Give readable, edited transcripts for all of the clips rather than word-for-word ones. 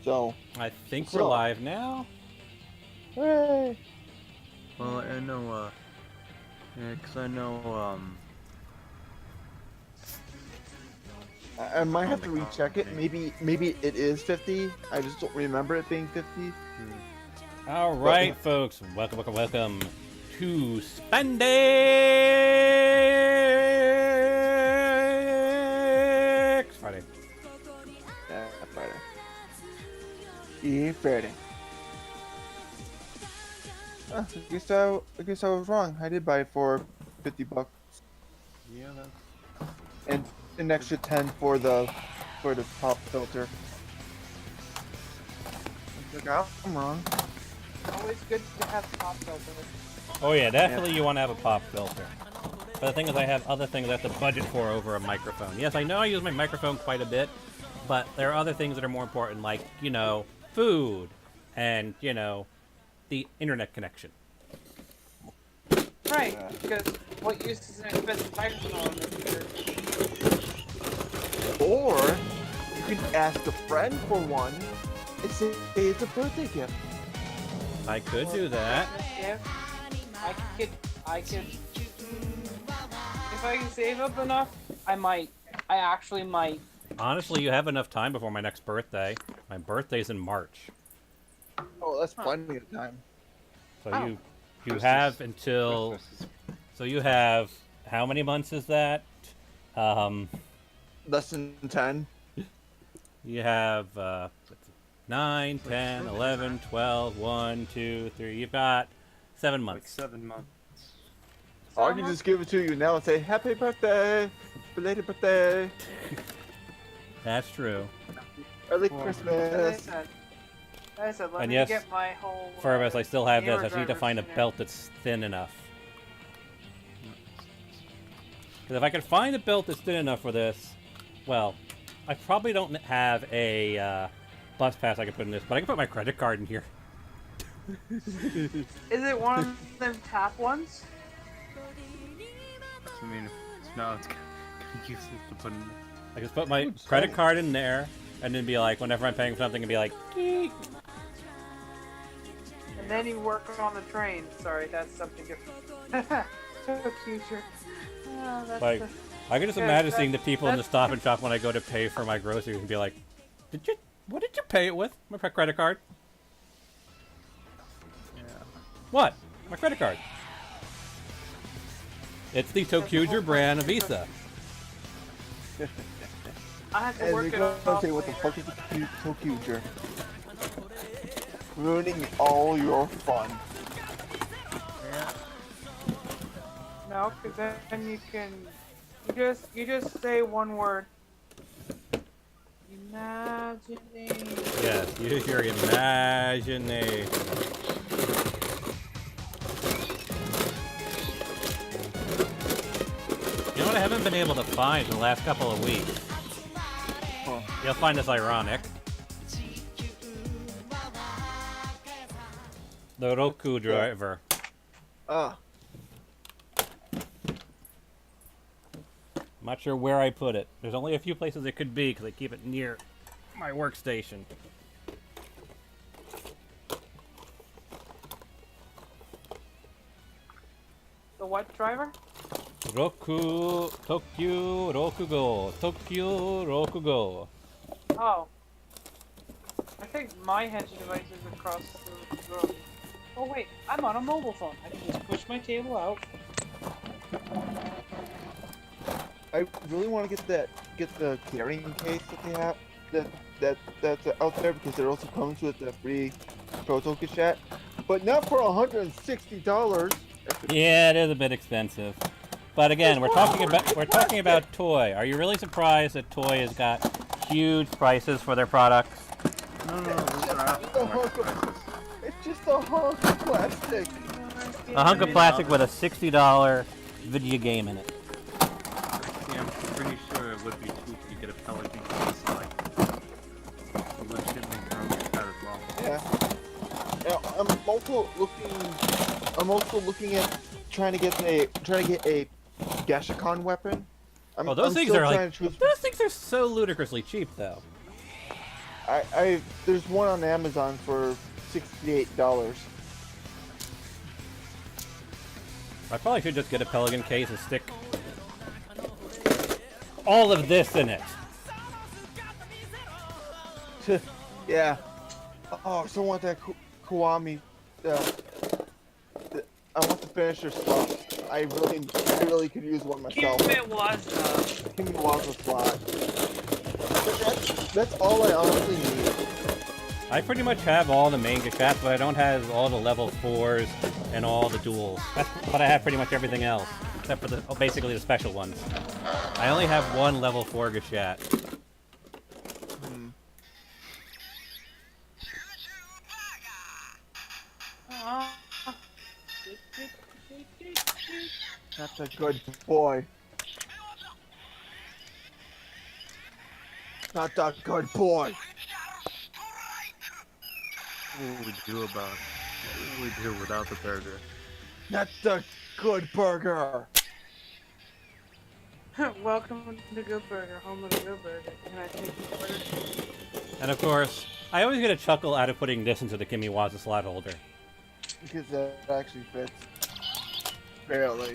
So. I think we're live now. Hooray! Well, I know, yeah, 'cause I know, I might have to recheck it. Maybe it is 50. I just don't remember it being 50. All right, folks. Welcome to Spandex Friday. Yeah, Friday. Yeah, Friday. I guess I was wrong. I did buy it for $50. yeah, that's... And an extra 10 for the pop filter. I'm wrong. Always good to have pop filter. Oh yeah, definitely you want to have a pop filter. But the thing is, I have other things I have to budget for over a microphone. Yes, I know I use my microphone quite a bit, but there are other things that are more important, like, you know, food and, you know, the internet connection. Right, because what use is an expensive microphone on this computer? Or you can ask a friend for one and say it's a birthday gift. I could do that. If I could. If I can save up enough, I might. I actually might. Honestly, you have enough time before my next birthday. My birthday's in March. Oh, that's plenty of time. So you have until... So you have... How many months is that? Less than 10. You have 9, 10, 11, 12, 1, 2, 3. You've got 7 months. Like 7 months. Or I can just give it to you now and say, Happy birthday! Belated birthday! That's true. Early Like Christmas! I said, let And me yes, get my whole... Furvis, I still have this. I gamer just need to driver find a tuner. belt that's thin enough. Because if I can find a belt that's thin enough for this, well, I probably don't have a bus pass I can put in this, but I can put my credit card in here. Is it one of them tap ones? I mean, no, it's kind of useless to put in. I can put my credit card in there, and then be like, whenever I'm paying for something, and be like, geek. And then you work on the train. Sorry, that's something different. So future. Oh, that's Like, I can just Yeah, imagine that- seeing the people in the that's- Stop and Shop when I go to pay for my groceries and be like, what did you pay it with? My credit card? Yeah. What? My credit card. It's the Tokuger brand of Visa. I have to And work they're it gonna off say, what the later. fuck is a Tokuger? Ruining all your fun. Yeah. No, because then you can... You just say one word. Imagining. Yes, use your imagination. You know what I haven't been able to find in the last couple of weeks? Huh. You'll find this ironic. The Roku driver. Ah. I'm not sure where I put it. There's only a few places it could be because I keep it near my workstation. The what driver? Roku, Tokyo, Rokugo, Tokyo, Rokugo. Oh. I think my hedge device is across the road. Oh wait, I'm on a mobile phone. I can just push my table out. I really want to get the carrying case that they have that's out there, because it also comes with the free Proto cassette, but not for $160. Yeah, it is a bit expensive. But again, we're talking about Toy. Are you really surprised that Toy has got huge prices for their products? No, those are after. It's just a hunk of plastic. A hunk of plastic with a $60 video game in it. Yeah, I'm pretty sure it would be cheap to get a Pelican case like. Although shipping comes with that as well. Yeah. Now, I'm also looking at trying to get a Gashikon weapon. Oh, those things are so ludicrously cheap, though. There's one on Amazon for $68. I probably should just get a Pelican case and stick all of this in it. Yeah. Oh, I still want that Kiwami. I want the finisher slot. I really could use one myself. Kimiwaza slot. But that's all I honestly need. I pretty much have all the main Gashats, but I don't have all the level 4s and all the duels. But I have pretty much everything else, except for basically the special ones. I only have one level 4 Gashat. That's a good boy. Not a good boy. What would we do about it? What would we do without the burger? That's a good burger. Welcome to the Good Burger, home of the Good Burger. Can I take your order? And of course, I always get a chuckle out of putting this into the Kimiwaza slot holder. Because that actually fits. Barely.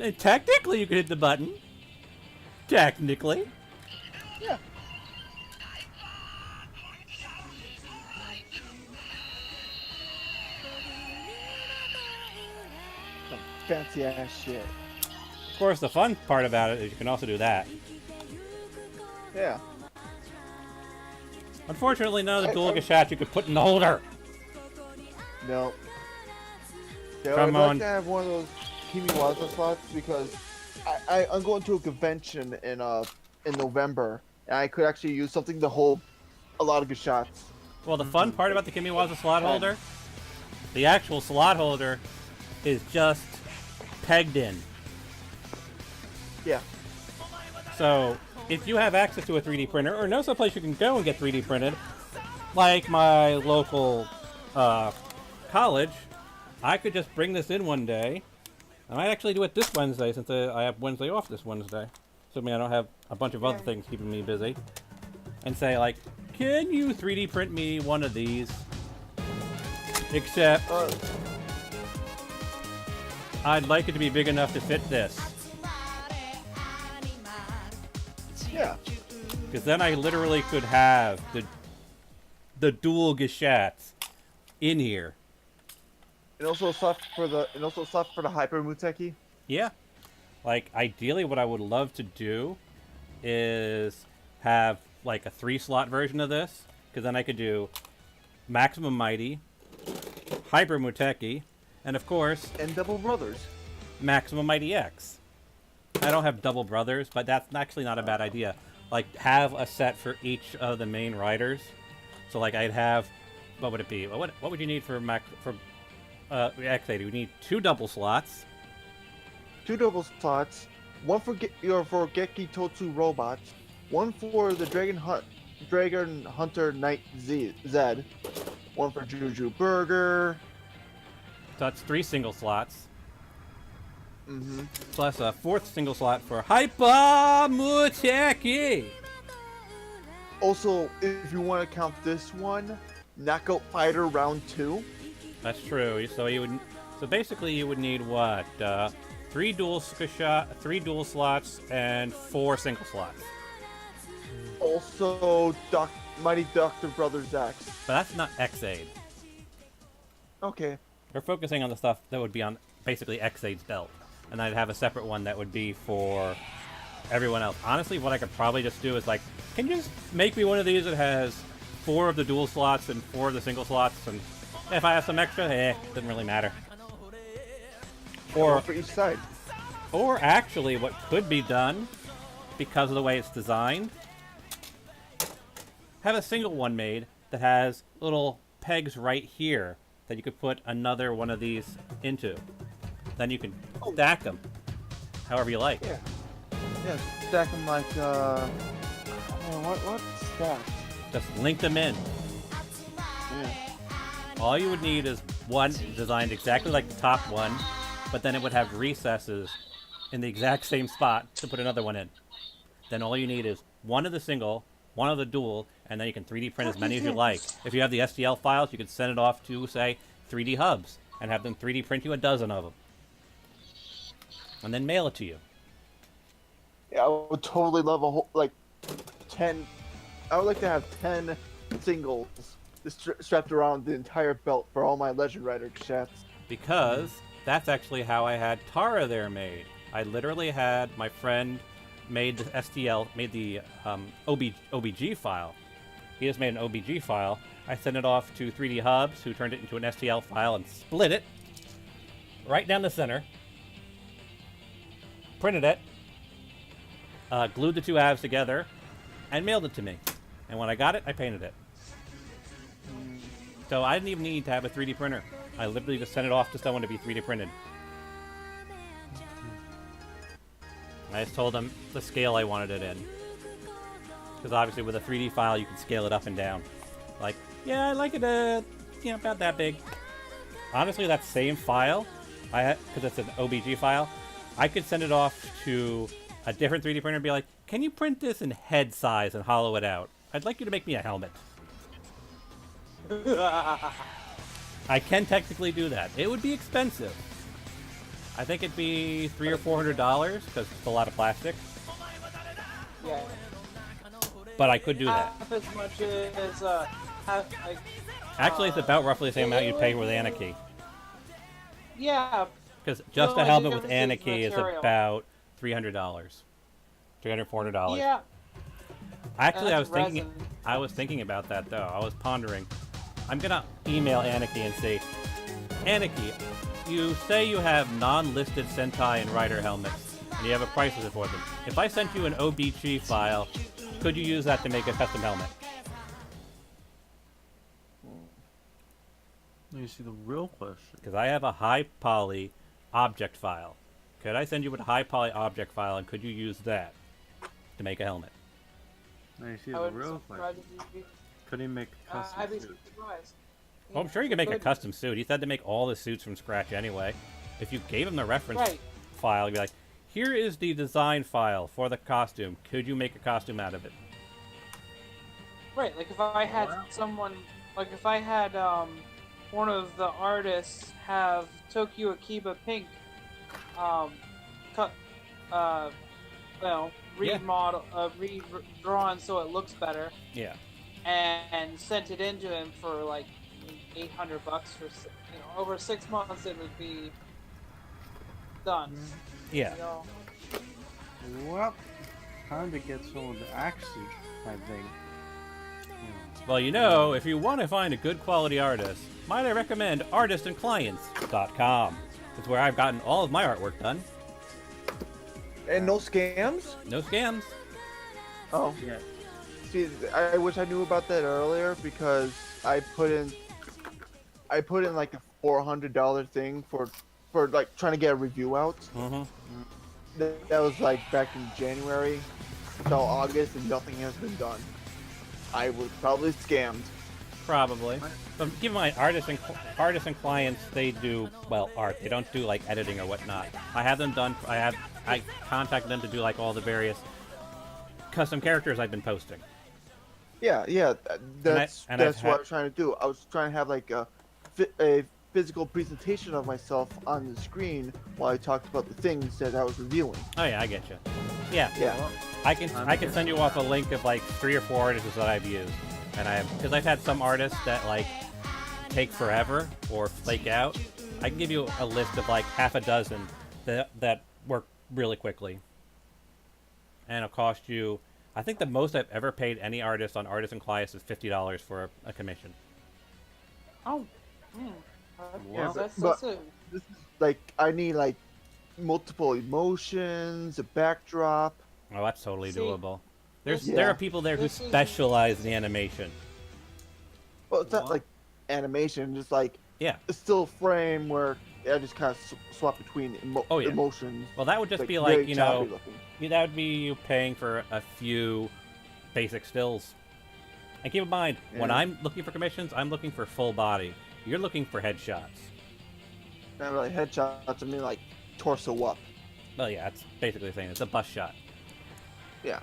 And technically, you could hit the button. Technically. Yeah. Some fancy ass shit. Of course, the fun part about it is you can also do that. Yeah. Unfortunately, none of the dual Gashats you could put in the holder. No. Yeah, Come I'd on. like to have one of those Kimiwaza slots because I'm going to a convention in November, and I could actually use something to hold a lot of good shots. Well, the fun part about the Kimiwaza slot holder, the actual slot holder, is just pegged in. Yeah. So, if you have access to a 3D printer, or know someplace you can go and get 3D printed, like my local college, I could just bring this in one day. I might actually do it this Wednesday, since I have Wednesday off this Wednesday. Assuming I don't have a bunch of other things keeping me busy. And say, like, can you 3D print me one of these? Except, I'd like it to be big enough to fit this. Yeah. Because then I literally could have the dual Gashats in here. And also stuff for the Hyper Muteki. Yeah. Like, ideally what I would love to do is have, like, a 3-slot version of this. Because then I could do Maximum Mighty, Hyper Muteki, and of course... And Double Brothers. Maximum Mighty X. I don't have Double Brothers, but that's actually not a bad idea. Like, have a set for each of the main riders. So, like, I'd have... What would it be? What would you need for X80? We need 2 double slots. 2 double slots. One for Geki Totsu robots. One for the Dragon Hunter Knight Zed. One for Juju Burger. So that's 3 single slots. Mm-hmm. Plus a 4th single slot for Hyper Muteki. Also, if you want to count this one, Knockout Fighter Round 2. That's true. So basically you would need what? 3 dual slots and 4 single slots. Also, Mighty Dr. Brothers X. But that's not X-Aid. Okay. We're focusing on the stuff that would be on basically X-Aid's belt. And I'd have a separate one that would be for everyone else. Honestly, what I could probably just do is, like, can you just make me one of these that has 4 of the dual slots and 4 of the single slots? And if I have some extra, doesn't really matter. Or for each side. Or actually, what could be done, because of the way it's designed, have a single one made that has little pegs right here that you could put another one of these into. Then you can stack them however you like. Yeah. Yeah, stack them like, what stacked? Just link them in. Yeah. All you would need is one designed exactly like the top one, but then it would have recesses in the exact same spot to put another one in. Then all you need is one of the single, one of the dual, and then you can 3D print as many as you like. If you have the STL files, you can send it off to, say, 3D Hubs, and have them 3D print you a dozen of them. And then mail it to you. Yeah, I would totally love a whole, like, 10... I would like to have 10 singles strapped around the entire belt for all my Legend Rider cassettes. Because that's actually how I had Tara there made. I literally had my friend made the STL, made the OBG file. He just made an OBG file. I sent it off to 3D Hubs, who turned it into an STL file and split it right down the center. Printed it, glued the two halves together, and mailed it to me. And when I got it, I painted it. So I didn't even need to have a 3D printer. I literally just sent it off to someone to be 3D printed. I just told them the scale I wanted it in. Because obviously with a 3D file, you can scale it up and down. Like, yeah, I like it, about that big. Honestly, that same file, because it's an OBG file, I could send it off to a different 3D printer and be like, can you print this in head size and hollow it out? I'd like you to make me a helmet. I can technically do that. It would be expensive. I think it'd be $300 or $400 because it's a lot of plastic. Yeah. But I could do that. Half as much as like. Actually, it's about roughly the same amount you'd pay with Anarchy. Yeah. Because just Well, a helmet the with difference is Anarchy is material. about $300. $300, $400. Yeah. Actually, That's I resin. was thinking about that though. I was pondering. I'm gonna email Anarchy and say, Anarchy, you say you have non-listed Sentai and Rider helmets, and you have a price for them. If I sent you an OBG file, could you use that to make a custom helmet? You see the real question. Because I have a high poly object file. Could I send you a high poly object file, and could you use that to make a helmet? Now you see I the would be real surprised question. if you. Could he make a custom I'd be suit? surprised. Well, I'm sure you can make a custom suit. He said to make all the suits from scratch anyway. If you gave him the reference Right. file, you'd be like, here is the design file for the costume. Could you make a costume out of it? Right, like if I had someone, like if I had one of the artists have Tokyo Akiba Pink, cut, remodel, redrawn so it looks better, Yeah. and sent it into him for like $800 for over 6 months it would be done. Yeah. You know? Well, time to get someone to actually, I think. Well, if you want to find a good quality artist, might I recommend artistandclients.com. It's where I've gotten all of my artwork done. And no scams? No scams. Oh. Yeah. See, I wish I knew about that earlier because I put in like a $400 thing for like trying to get a review out. Mm-hmm. That was like back in January until August, and nothing has been done. I was probably scammed. Probably. But keep in mind, artists and clients, they do, well, art. They don't do, like, editing or whatnot. I have them done, I contacted them to do, like, all the various custom characters I've been posting. Yeah, that's and I've what I was trying to do. I was trying to have like a physical presentation of myself on the screen while I talked about the things that I was reviewing. Oh, yeah, I get you. Yeah. Yeah. I can send you off a link of, like, 3 or 4 artists that I've used. And because I've had some artists that, like, take forever or flake out. I can give you a list of, like, half a dozen that work really quickly. And it'll cost you, I think the most I've ever paid any artist on Artists and Clients is $50 for a commission. Oh, Yeah, that's but so this is like I need like multiple emotions, a backdrop. Oh, that's totally See, doable. this- There Yeah. are people there who this is- specialize in animation. Well, it's not What? like animation, just like Yeah. a still frame where I just kind of swap between Oh, yeah. emotions. Well, that would just be very like, you choppy know, looking. that would be you paying for a few basic stills. And keep in mind, when Yeah. I'm looking for commissions, I'm looking for full body. You're looking for headshots. Not really headshots. I mean like torso up. Well, yeah, it's basically the same. It's a bus shot. Yeah.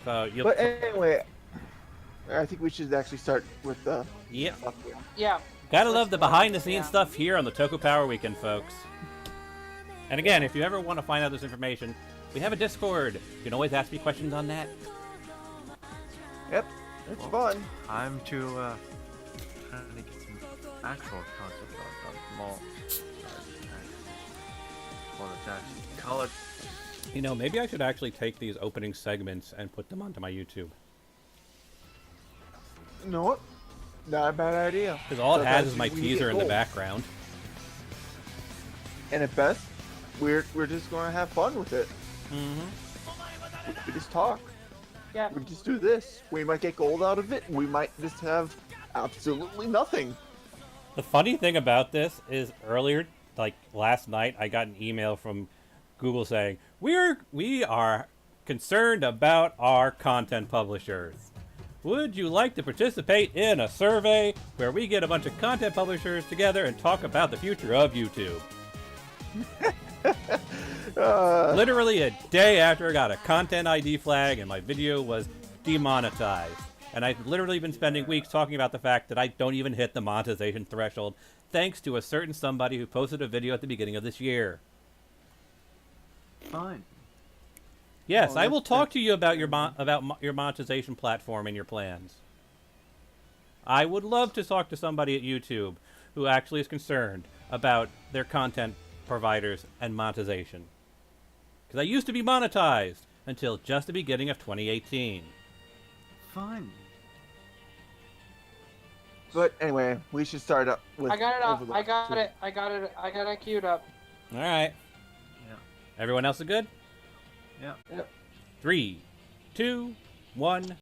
So you'll. But anyway, I think we should actually start with the. Yep. Yeah. Gotta love the behind-the-scenes Yeah. stuff here on the Toku Power Weekend, folks. And again, if you ever want to find out this information, we have a Discord. You can always ask me questions on that. Yep. It's fun. I'm trying to get some actual concept of mall. Well, it's actually colored. You know, maybe I should actually take these opening segments and put them onto my YouTube. You know what? Not a bad idea. Because all it So has that is my we get teaser in the gold. background. And at best, we're just gonna have fun with it. Mm-hmm. We just talk. Yeah. We just do this. We might get gold out of it. We might just have absolutely nothing. The funny thing about this is earlier, like last night, I got an email from Google saying, we are concerned about our content publishers. Would you like to participate in a survey where we get a bunch of content publishers together and talk about the future of YouTube? Literally a day after I got a content ID flag and my video was demonetized. And I've literally been spending weeks talking about the fact that I don't even hit the monetization threshold thanks to a certain somebody who posted a video at the beginning of this year. Fine. Yes, Oh, I will that's- talk to you about your monetization platform and your plans. I would love to talk to somebody at YouTube who actually is concerned about their content providers and monetization. Because I used to be monetized until just the beginning of 2018. Fine. But anyway, we should start up with. I got it up. Overlord, I got too. it. I got it. I got it queued up. All right. Yeah. Everyone else is good? Yeah. Yep. 3, 2, 1.